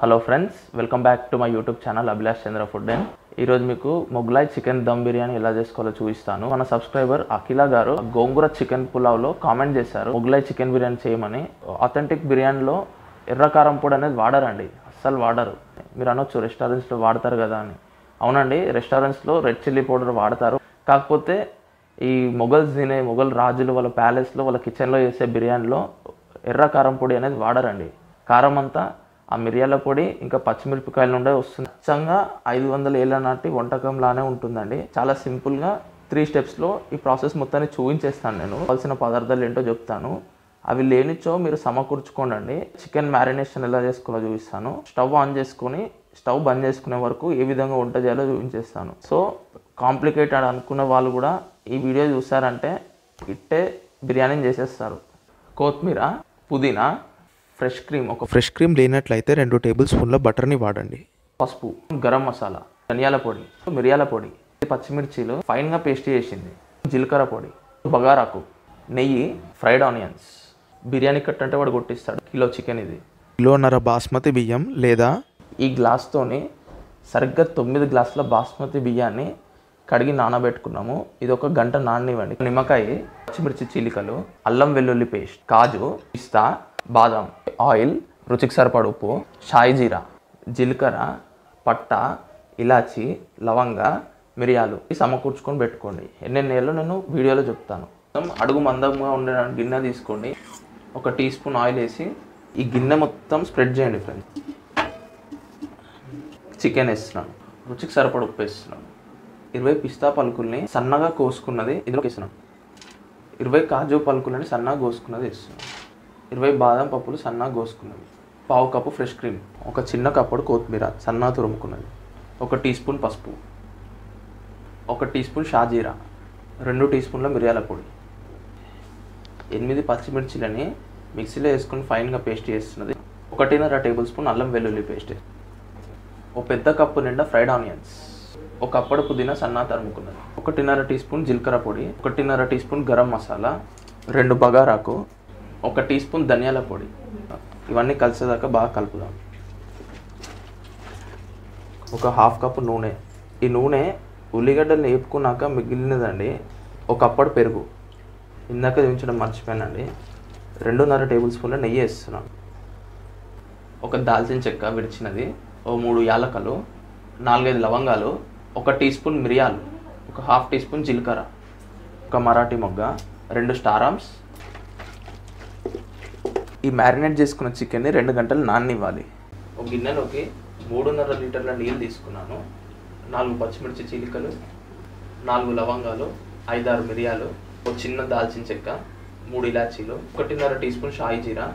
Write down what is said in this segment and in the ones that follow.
Hello friends, welcome back to my YouTube channel Abhilash Chandra food and ఈరోజు మీకు Mughlai chicken dum biryani ఎలా చేసుకోవాలో చూపిస్తాను. మన సబ్స్క్రైబర్ అఖిల గారు గోంగూర చికెన్ పులావ్లో కామెంట్ చేశారు మొగ్లాయ్ చికెన్ బిర్యానీ చేయమని. ఆథెంటిక్ బిర్యానీలో ఎర్ర కారం పొడి అనేది వాడరండి, అస్సలు వాడరు. మీరు అనొచ్చు రెస్టారెంట్స్లో వాడతారు కదా అని. అవునండి, రెస్టారెంట్స్లో రెడ్ చిల్లీ పౌడర్ వాడతారు. కాకపోతే ఈ మొఘల్ రాజులు వాళ్ళ ప్యాలెస్లో వాళ్ళ కిచెన్లో చేసే బిర్యానీలో ఎర్ర కారం పొడి అనేది వాడరండి. కారం అంతా ఆ మిరియాల పొడి ఇంకా పచ్చిమిరపకాయల నుండే వస్తుంది. నిజంగా 500 ఏళ్ళ నాటి వంటకంలానే ఉంటుందండి. చాలా సింపుల్గా 3 స్టెప్స్లో ఈ ప్రాసెస్ మొత్తాన్ని చూపించేస్తాను. నేను కావాల్సిన పదార్థాలు ఏంటో చెప్తాను. అవి లేనిచో మీరు సమకూర్చుకోండి. చికెన్ మ్యారినేషన్ ఎలా చేసుకోవాలో చూపిస్తాను. స్టవ్ ఆన్ చేసుకొని స్టవ్ బంద్ చేసుకునే వరకు ఏ విధంగా వంట చేయాలో చూపించేస్తాను. సో కాంప్లికేటెడ్ అనుకున్న వాళ్ళు కూడా ఈ వీడియో చూసారంటే ఇట్టే బిర్యానీ చేసేస్తారు. కొత్తిమీర, పుదీనా, ఫ్రెష్ క్రీమ్ లేనట్లయితే 2 టేబుల్ స్పూన్ల బటర్ని వాడండి. పసుపు, గరం మసాలా, ధనియాల పొడి, మిరియాల పొడి, పచ్చిమిర్చీలు ఫైన్గా పేస్ట్ చేసింది, జీలకర్ర పొడి, బగారాకు, నెయ్యి, ఫ్రైడ్ ఆనియన్స్. బిర్యానీ కట్ అంటే వాడు కొట్టిస్తాడు. కిలో చికెన్ ఇది. కిలోన్నర బాస్మతి బియ్యం లేదా ఈ గ్లాస్తోని సరిగ్గా 9 గ్లాసుల బాస్మతి బియ్యాన్ని కడిగి నానబెట్టుకున్నాము. ఇది 1 గంట నాననివ్వండి. నిమ్మకాయ, పచ్చిమిర్చి చీలికలు, అల్లం వెల్లుల్లి పేస్ట్, కాజు, పిస్తా, బాదం, ఆయిల్, రుచికి సరిపడ ఉప్పు, షాయి జీరా, జీలకర్ర, పట్ట, ఇలాచి, లవంగ, మిరియాలు సమకూర్చుకొని పెట్టుకోండి. ఎన్నెన్ని వేయాలో నేను వీడియోలో చెప్తాను. అడుగు మందంగా ఉండే గిన్నె తీసుకోండి. 1 టీ స్పూన్ ఆయిల్ వేసి ఈ గిన్నె మొత్తం స్ప్రెడ్ చేయండి ఫ్రెండ్స్. చికెన్ వేస్తున్నాను. రుచికి సరిపడ ఉప్పు వేస్తున్నాను. 20 పిస్తా పలుకుల్ని సన్నగా కోసుకున్నది ఇందులోకి వేస్తున్నాను. 20 కాజు పలుకులని సన్నగా కోసుకున్నది వేస్తున్నాను. 20 బాదం పప్పులు సన్నగా కోసుకున్నది. 1/2 కప్పు ఫ్రెష్ క్రీమ్, 1 చిన్న కప్పుడు కొత్తిమీర సన్నగా తురుముకున్నది, 1 టీ స్పూన్ పసుపు, 1 టీ స్పూన్ షాజీరా, 2 టీ స్పూన్ల మిరియాల పొడి, 8 పచ్చిమిర్చిలని మిక్సీలో వేసుకొని ఫైన్గా పేస్ట్ చేస్తున్నది, 1.5 టేబుల్ స్పూన్ అల్లం వెల్లుల్లి పేస్ట్, 1 పెద్ద కప్పు నిండా ఫ్రైడ్ ఆనియన్స్, 1 కప్పుడు పుదీనా సన్నగా తరుముకున్నది, 1.5 టీ స్పూన్ జీలకర్ర పొడి, 1.5 టీ స్పూన్ గరం మసాలా, 2 బగారాకు, 1 టీ స్పూన్ ధనియాల పొడి. ఇవన్నీ కలిసేదాకా బాగా కలుపుదాం. 1/2 కప్పు నూనె. ఈ నూనె ఉల్లిగడ్డలు వేపుకున్నాక మిగిలినదండి. 1 కప్పుడు పెరుగు, ఇందాక దించడం మర్చిపోయానండి. 2.5 టేబుల్ స్పూన్ల నెయ్యి వేస్తున్నాను. 1 దాల్చిన చెక్క విడిచినది, 3 యాలకలు, 4-5 లవంగాలు, 1 టీ స్పూన్ మిరియాలు, 1/2 టీ స్పూన్ జీలకర్ర, 1 మరాఠీ మొగ్గ, 2 స్టార్ ఆమ్స్. ఈ మ్యారినేట్ చేసుకున్న చికెన్ని 2 గంటలు నాననివ్వాలి. ఒక గిన్నెలోకి 3.5 లీటర్ల నీళ్ళు తీసుకున్నాను. 4 పచ్చిమిర్చి చీలికలు, 4 లవంగాలు, 5-6 మిరియాలు, 1 చిన్న దాల్చిన చెక్క, 3 ఇలాచీలు, 1.5 టీ స్పూన్ షాయి జీరా,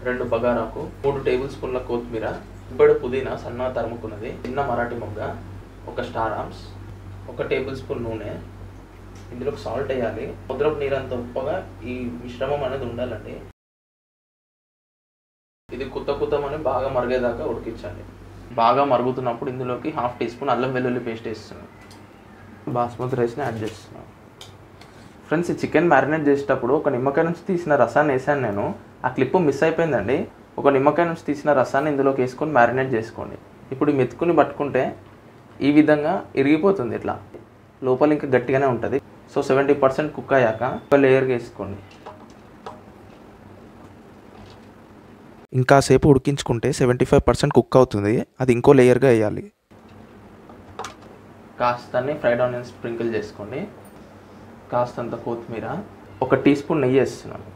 2 బగారాకు, 3 టేబుల్ స్పూన్ల కొత్తిమీర, ఇప్పుడు పుదీనా సన్నగా తరుముకున్నది, చిన్న మరాఠీ మొగ్గ, 1 స్టార్ ఆమ్స్, 1 టేబుల్ స్పూన్ నూనె. ఇందులో సాల్ట్ వేయాలి. ముద్రపు నీరంత ఉప్పగా ఈ మిశ్రమం అనేది ఉండాలండి. ఇది కుత్తమని బాగా మరిగేదాకా ఉడికించండి. బాగా మరుగుతున్నప్పుడు ఇందులోకి 1/2 టీ స్పూన్ అల్లం వెల్లుల్లి పేస్ట్ వేస్తున్నాను. బాస్మతి రైస్ని యాడ్ చేస్తున్నాను. ఫ్రెండ్స్, ఈ చికెన్ మ్యారినేట్ చేసేటప్పుడు 1 నిమ్మకాయ నుంచి తీసిన రసాన్ని వేసాను నేను. ఆ క్లిప్ మిస్ అయిపోయిందండి. 1 నిమ్మకాయ నుంచి తీసిన రసాన్ని ఇందులోకి వేసుకొని మ్యారినేట్ చేసుకోండి. ఇప్పుడు మెతుకుని పట్టుకుంటే ఈ విధంగా ఇరిగిపోతుంది. ఇట్లా లోపల ఇంకా గట్టిగానే ఉంటుంది. సో 70% కుక్ అయ్యాక ఒక లేయర్గా వేసుకోండి. ఇంకాసేపు ఉడికించుకుంటే 75% కుక్ అవుతుంది. అది ఇంకో లేయర్గా వేయాలి. కాస్తని ఫ్రైడ్ ఆనియన్స్ స్ప్రింకిల్ చేసుకోండి. కాస్తంత కొత్తిమీర, 1 టీ స్పూన్ నెయ్యి వేస్తున్నాను.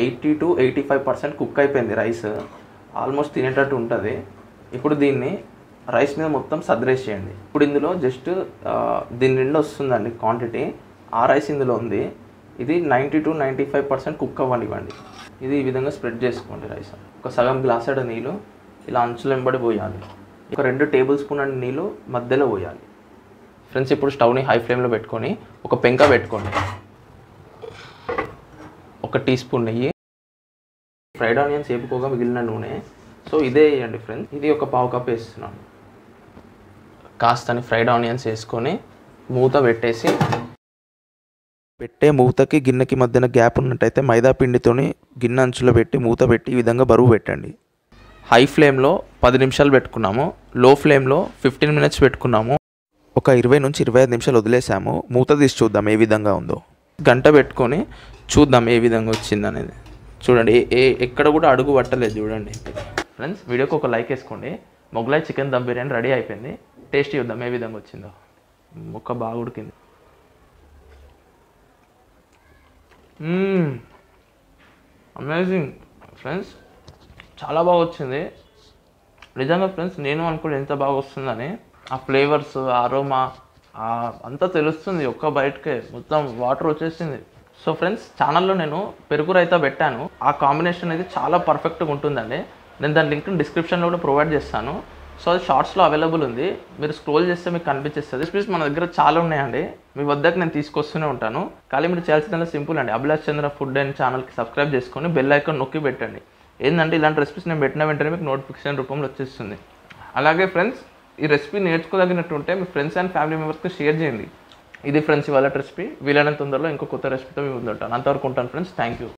80 to 85% కుక్ అయిపోయింది. రైస్ ఆల్మోస్ట్ తినేటట్టు ఉంటుంది. ఇప్పుడు దీన్ని రైస్ మీద మొత్తం సర్దేసి చేయండి. ఇప్పుడు ఇందులో జస్ట్ దీని నిండా వస్తుందండి క్వాంటిటీ. ఆ రైస్ ఇందులో ఉంది. ఇది 90 to 95% కుక్ అవ్వనివ్వండి. ఇది ఈ విధంగా స్ప్రెడ్ చేసుకోండి. రైస్ 1 సగం గ్లాసెడ్ నీళ్ళు ఇలా అంచులు వెంబడి పోయాలి. 2 టేబుల్ స్పూన్ అండ్ నీళ్ళు మధ్యలో పోయాలి. ఫ్రెండ్స్, ఇప్పుడు స్టవ్ని హై ఫ్లేమ్లో పెట్టుకొని ఒక పెంక పెట్టుకోండి. 1 టీ స్పూన్ నెయ్యి, ఫ్రైడ్ ఆనియన్స్ వేపుకోగా మిగిలిన నూనె. సో ఇదే వేయండి ఫ్రెండ్స్. ఇది 1/2 కప్ వేస్తున్నాను. కాస్తని ఫ్రైడ్ ఆనియన్స్ వేసుకొని మూత పెట్టే మూతకి గిన్నెకి మధ్యన గ్యాప్ ఉన్నట్టయితే మైదా పిండితోని గిన్నె అంచులో పెట్టి మూత పెట్టి ఈ విధంగా బరువు పెట్టండి. హై ఫ్లేమ్లో 10 నిమిషాలు పెట్టుకున్నాము, లో ఫ్లేమ్లో 15 మినిట్స్ పెట్టుకున్నాము. ఒక 20 నుంచి 25 నిమిషాలు వదిలేసాము. మూత తీసి చూద్దాం ఏ విధంగా ఉందో. గంట పెట్టుకొని చూద్దాం ఏ విధంగా వచ్చింది అనేది. చూడండి, ఎక్కడ కూడా అడుగు పట్టలేదు. చూడండి ఫ్రెండ్స్, వీడియోకి ఒక లైక్ వేసుకోండి. మొగలాయ్ చికెన్ దమ్ బిర్యానీ రెడీ అయిపోయింది. టేస్ట్ చూద్దాం ఏ విధంగా వచ్చిందో. ముక్క బాగా ఉడికింది. అమేజింగ్ ఫ్రెండ్స్, చాలా బాగా వచ్చింది నిజంగా ఫ్రెండ్స్. నేను అనుకోండి ఎంత బాగా వస్తుందని. ఆ ఫ్లేవర్స్, అరోమా అంతా తెలుస్తుంది ఒక్క బయటకే. మొత్తం వాటర్ వచ్చేసింది. సో ఫ్రెండ్స్, ఛానల్లో నేను పెరుగు రైతా పెట్టాను. ఆ కాంబినేషన్ అనేది చాలా పర్ఫెక్ట్గా ఉంటుందండి. నేను దాని లింక్ డిస్క్రిప్షన్లో కూడా ప్రొవైడ్ చేస్తాను. సో అది షార్ట్స్లో అవైలబుల్ ఉంది. మీరు స్క్రోల్ చేస్తే మీకు కనిపించేస్తుంది. రెసిపీస్ మన దగ్గర చాలా ఉన్నాయండి. మీ వద్దకు నేను తీసుకొస్తూనే ఉంటాను. కానీ మీరు చేయాల్సిందల్లా సింపుల్ అండి. అభిలాష్ చంద్ర ఫుడ్ అండ్ ఛానల్కి సబ్స్క్రైబ్ చేసుకొని బెల్ ఐకాన్ నొక్కి పెట్టండి. ఏంటంటే ఇలాంటి రెసిపీస్ నేను పెట్టిన వెంటనే మీకు నోటిఫికేషన్ రూపంలో వచ్చేస్తుంది. అలాగే ఫ్రెండ్స్, ఈ రెసిపీ నేర్చుకోదగినట్టు ఉంటే మీ ఫ్రెండ్స్ అండ్ ఫ్యామిలీ మెంబర్స్కి షేర్ చేయండి. ఇది ఫ్రెండ్స్ ఇవాళ రెసిపీ. వీలైనంత తొందరలో ఇంకో కొత్త రెసిపీతో మీ ముందు ఉంటాను. అంతవరకు ఉంటాను ఫ్రెండ్స్. Thank you.